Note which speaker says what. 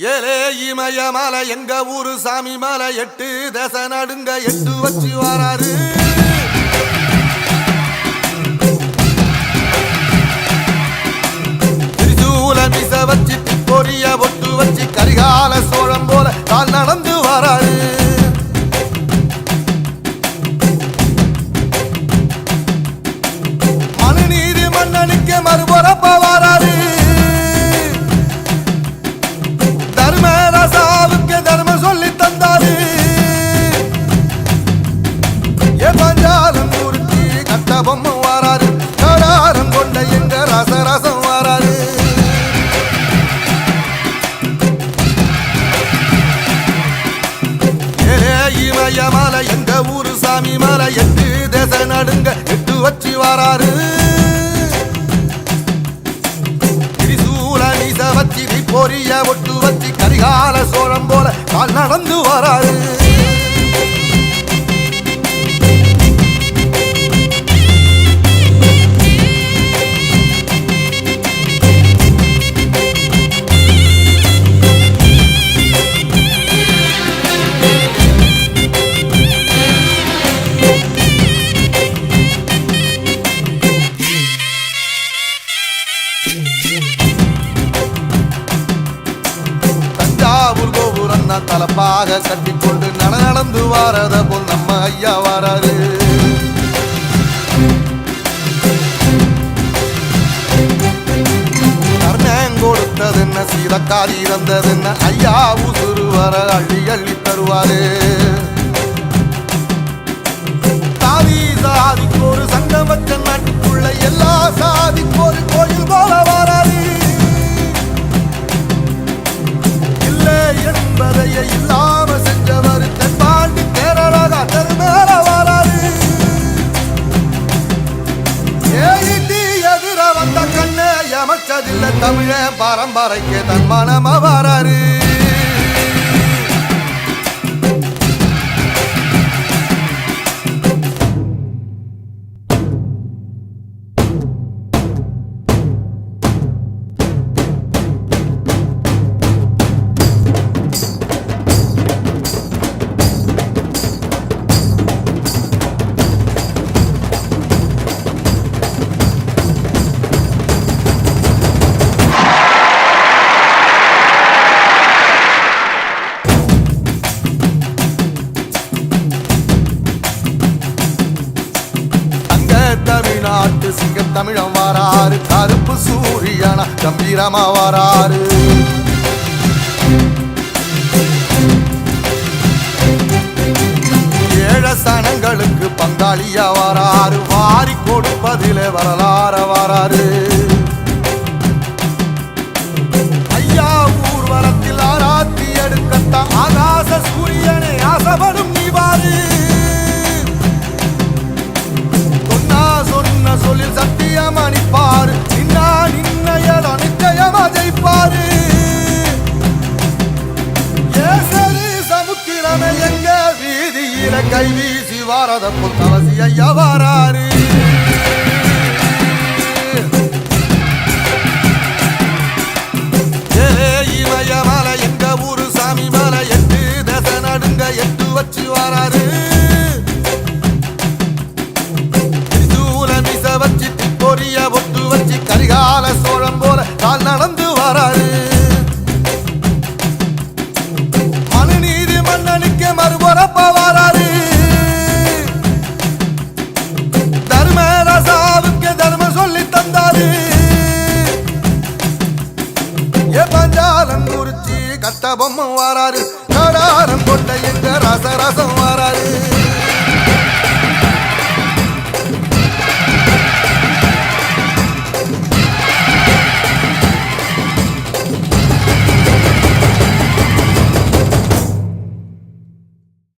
Speaker 1: ஏலே இமய மலை எங்க ஊரு சாமி மலை 8 தேச நடுங்க 8 வச்சு வராரு. திரிசூல மிச வச்சு பொரிய ஒட்டு வச்சு கரிகால சோழம் போல கால் நடந்து வராரு. மனுநீதி மன்னனுக்கு மறுபொறப்ப வராரு. தர்மராசாவுக்கு தர்மம் சொல்லி தந்தாரு. பஞ்சாலம் குறிச்சி கட்ட பொம்மை வராரு. கடாரம் கொண்ட எங்க ரசரசம் வராரு. இமய மலை எங்க ஊரு சாமி மலை 8 தேச நடுங்க 8 வச்சு வராரு. திரிசூல நீச வச்சு பொரிய ஒட்டு வச்சு கரிகால சோழம் போல கால் நடந்து வராரு. தஞ்சாவூர் கோபுரம் தான் தலப்பாக கட்டிக்கொண்டு நடந்து வாரத போல் நம்ம ஐயா வராரு. கர்ணன் கொடுத்தது என்ன சீதக்காரி இறந்தது என்ன ஐயா உசுறு வர அள்ளி அள்ளி தருவாரு. சாதி சாதிக்கு ஒரு சங்கம் வச்ச நாட்டுக்குள்ள எல்லா சாதிக்கு ஒரு கோயில் போல வராரு. என்பதையே இல்லாம செஞ்சவர் தென்பாண்டி கேரளா தெருமேல வராரு. ஏடி எதிர வந்த கண்ணே எமச்சதில்லை தமிழ பரம்பரைக்கு தன் மனம வராரு. தமிழ்நாட்டு சிங்க தமிழம் வராரு. கருப்பு சூரியனா கம்பீரமா வராரு. ஏழ சனங்களுக்கு பங்காளியா வராரு. வாரி கொடுப்பதிலே வரலாற வராரு. ஐயா ஊர்வலத்தில் ஆராத்தி எடுக்கத்தான் ஆகாச சூரியனை ஆசைப்படும் நீ வாரு. சொன்ன சொல்லில் சத்தியம் அணிப்பாரு. நின்னையடா நிச்சயமா ஜெயிப்பாரு. ஏசரி சமுத்திரமே எங்க வீதியில கை வீசி வாரத புத்தவசி ஐயா வராரு. இமய மலை எங்க ஊரு சாமி மலை 8 தேச நடுங்க 8 வச்சு வராரு. வச்சு பொரிய ஒட்டு வச்சு கரிகால சோழம் போல கால் நடந்து வராரு. மனுநீதி மன்னனுக்கு மறுபொறப்ப வராரு. தர்மராசாவுக்கு தர்மம் சொல்லி தந்தாரு. பஞ்சாலம் குறிச்சி கட்ட பொம்மை வராரு. கடாரம் கொண்ட எங்க ரசரசம் வராரு.